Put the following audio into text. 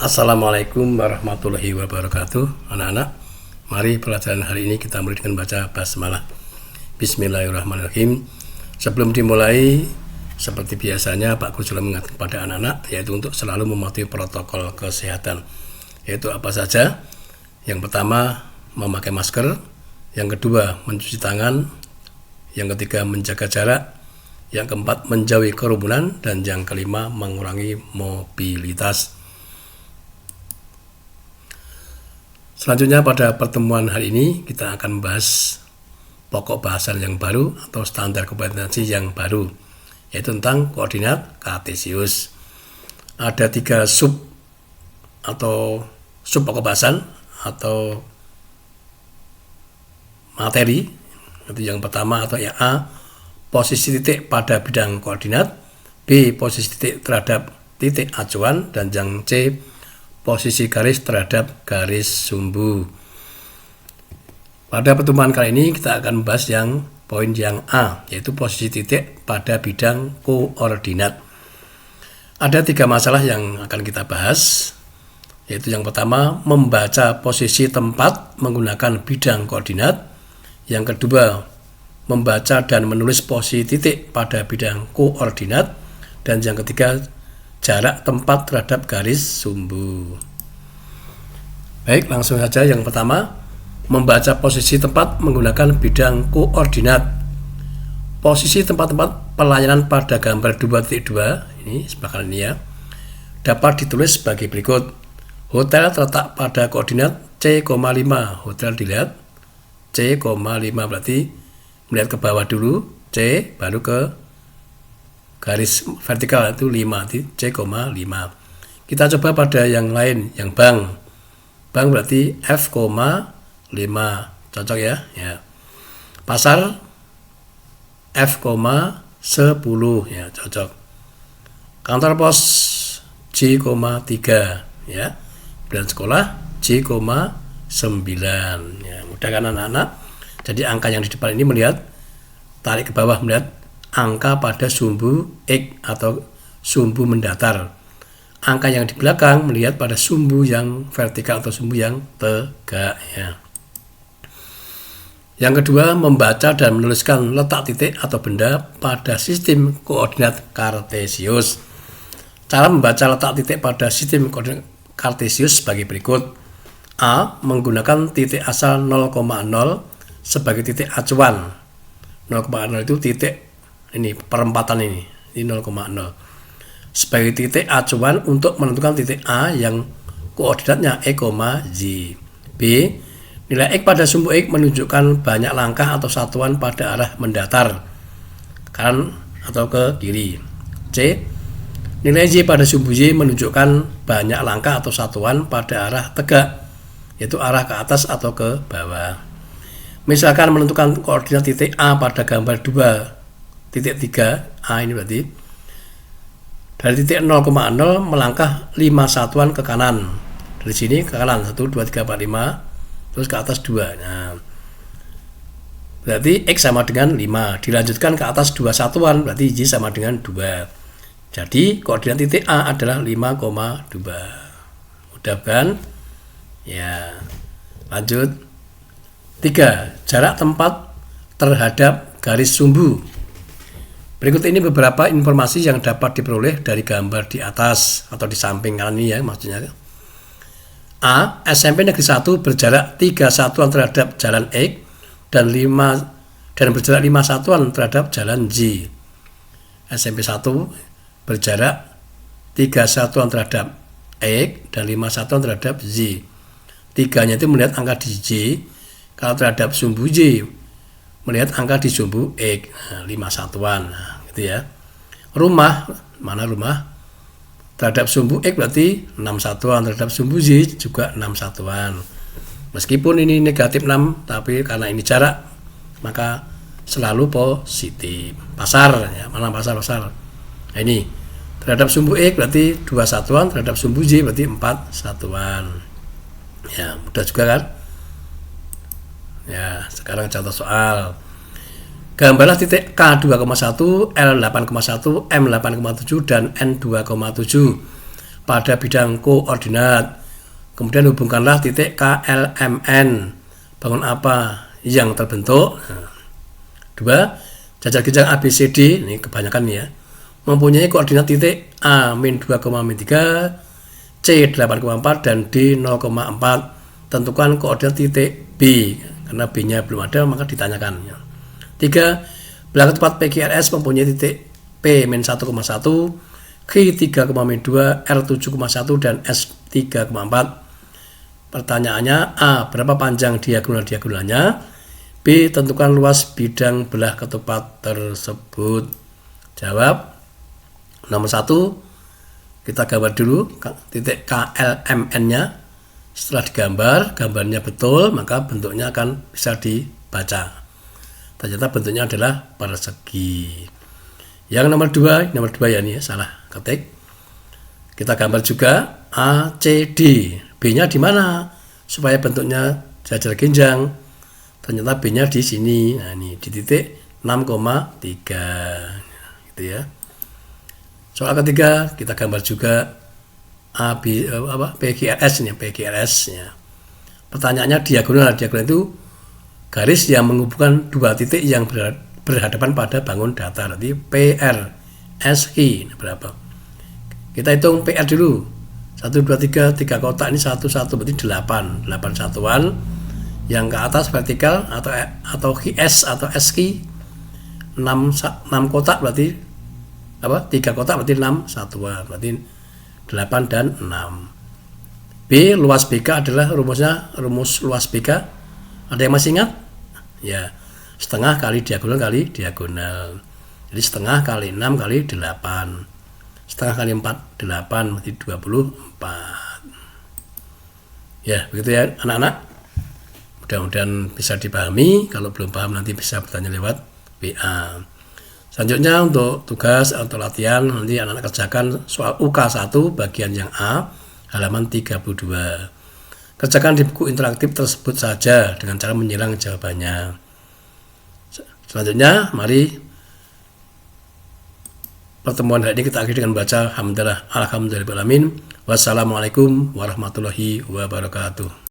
Assalamualaikum warahmatullahi wabarakatuh. Anak-anak, mari pelajaran hari ini kita mulai dengan baca basmalah. Bismillahirrahmanirrahim. Sebelum dimulai, seperti biasanya Pak Guru sudah mengingatkan kepada anak-anak, yaitu untuk selalu mematuhi protokol kesehatan. Yaitu apa saja? Yang pertama, memakai masker. Yang kedua, mencuci tangan. Yang ketiga, menjaga jarak. Yang keempat, menjauhi kerumunan. Dan yang kelima, mengurangi mobilitas. Selanjutnya pada pertemuan hari ini kita akan membahas pokok bahasan yang baru atau standar kompetensi yang baru, yaitu tentang koordinat kartesius. Ada 3 sub pokok bahasan atau materi. Itu yang pertama atau yang A, posisi titik pada bidang koordinat, B, posisi titik terhadap titik acuan, dan yang C, posisi garis terhadap garis sumbu. Pada pertemuan kali ini kita akan membahas yang poin yang A, yaitu posisi titik pada bidang koordinat. Ada 3 masalah yang akan kita bahas, yaitu yang pertama, membaca posisi tempat menggunakan bidang koordinat. Yang kedua, membaca dan menulis posisi titik pada bidang koordinat. Dan yang ketiga, jarak tempat terhadap garis sumbu. Baik, langsung saja yang pertama, membaca posisi tempat menggunakan bidang koordinat. Posisi tempat-tempat pelayanan pada gambar 2.2 ini sebelah ini ya, dapat ditulis sebagai berikut. Hotel terletak pada koordinat C,5. Hotel dilihat C,5 berarti melihat ke bawah dulu C, baru ke garis vertikal itu 5, C,5. Kita coba pada yang lain, yang bank. Bank berarti F,5. Cocok ya? Ya. Pasar F,10 ya, cocok. Kantor pos J,3 ya. Dan sekolah J,9 ya. Mudah kan anak-anak? Jadi angka yang di depan ini melihat, tarik ke bawah melihat angka pada sumbu X atau sumbu mendatar. Angka yang di belakang melihat pada sumbu yang vertikal atau sumbu yang tegak ya. Yang kedua, membaca dan menuliskan letak titik atau benda pada sistem koordinat kartesius. Cara membaca letak titik pada sistem koordinat kartesius sebagai berikut. A, menggunakan titik asal 0,0 sebagai titik acuan. 0,0 itu titik ini perempatan ini 0,0 sebagai titik acuan untuk menentukan titik A yang koordinatnya E, Z. B, nilai X pada sumbu X menunjukkan banyak langkah atau satuan pada arah mendatar, kanan atau ke kiri. C, nilai Y pada sumbu Y menunjukkan banyak langkah atau satuan pada arah tegak, yaitu arah ke atas atau ke bawah. Misalkan menentukan koordinat titik A pada gambar 2.3 A ini berarti dari titik 0,0 melangkah 5 satuan ke kanan. Dari sini ke kanan 1, 2, 3, 4, 5 terus ke atas 2. Nah, berarti X sama dengan 5. Dilanjutkan ke atas 2 satuan berarti Y sama dengan 2. Jadi koordinat titik A adalah 5,2. Mudah kan? Ya. Lanjut. 3. Jarak tempat terhadap garis sumbu. Berikut ini beberapa informasi yang dapat diperoleh dari gambar di atas atau di samping kanan ini ya maksudnya. A. SMP Negeri 1 berjarak 3 satuan terhadap jalan X dan berjarak 5 satuan terhadap jalan Y. SMP 1 berjarak 3 satuan terhadap X dan 5 satuan terhadap Y. 3-nya itu melihat angka di Y. Kalau terhadap sumbu Y melihat angka di sumbu X, 5 satuan, gitu ya. Rumah, mana rumah? Terhadap sumbu X berarti 6 satuan, terhadap sumbu Y juga 6 satuan. Meskipun ini negatif 6, tapi karena ini jarak, maka selalu positif. Pasar, ya, mana pasar? Nah, ini terhadap sumbu X berarti 2 satuan, terhadap sumbu Y berarti 4 satuan. Ya, mudah juga kan? Ya, sekarang contoh soal. Gambarlah titik K2,1, L8,1, M8,7 dan N2,7 pada bidang koordinat. Kemudian hubungkanlah titik KLMN. Bangun apa yang terbentuk? 2. Jajar genjang ABCD, ini kebanyakan ya, mempunyai koordinat titik A min 2, min 3, C 8,4 dan D 0,4. Tentukan koordinat titik B. Karena B-nya belum ada maka ditanyakan. 3. Belakang tempat PQRS mempunyai titik P min 1,1, Q 3,2, R 7,1 dan S 3,4. Pertanyaannya A. Berapa panjang diagonal-diagonalnya? B. Tentukan luas bidang belah ketupat tersebut. Jawab. Nomor 1, kita gambar dulu titik KLMN-nya. Setelah digambar, gambarnya betul, maka bentuknya akan bisa dibaca. Ternyata bentuknya adalah persegi. Yang nomor 2 ya ini salah ketik. Kita gambar juga ACD. B-nya di mana? Supaya bentuknya jajar genjang. Ternyata B-nya di sini. Nah, ini di titik 6,3. Gitu ya. Soal ketiga kita gambar juga PQRS ini, PQRS ya. Pertanyaannya diagonal itu garis yang menghubungkan dua titik yang berhadapan pada bangun datar. Nanti PR SI berapa? Kita hitung PR dulu. 1 2 3 kotak ini 1 berarti 8 satuan. Yang ke atas vertikal atau QS atau SI 6 kotak berarti apa? 3 kotak berarti 6 satuan. Berarti 8 dan 6. B, luas BK adalah rumus luas BK. Ada yang masih ingat? Ya, setengah kali diagonal kali diagonal. Jadi setengah kali 6 kali 8. Setengah kali 4, 8 berarti 24. Ya, begitu ya anak-anak. Mudah-mudahan bisa dipahami. Kalau belum paham nanti bisa bertanya lewat WA. Selanjutnya untuk tugas atau latihan nanti anak-anak kerjakan soal UK1 bagian yang A halaman 32. Kerjakan di buku interaktif tersebut saja dengan cara menyilang jawabannya. Selanjutnya mari pertemuan hari ini kita akhiri dengan baca alhamdulillahirabbil alamin. Wassalamualaikum warahmatullahi wabarakatuh.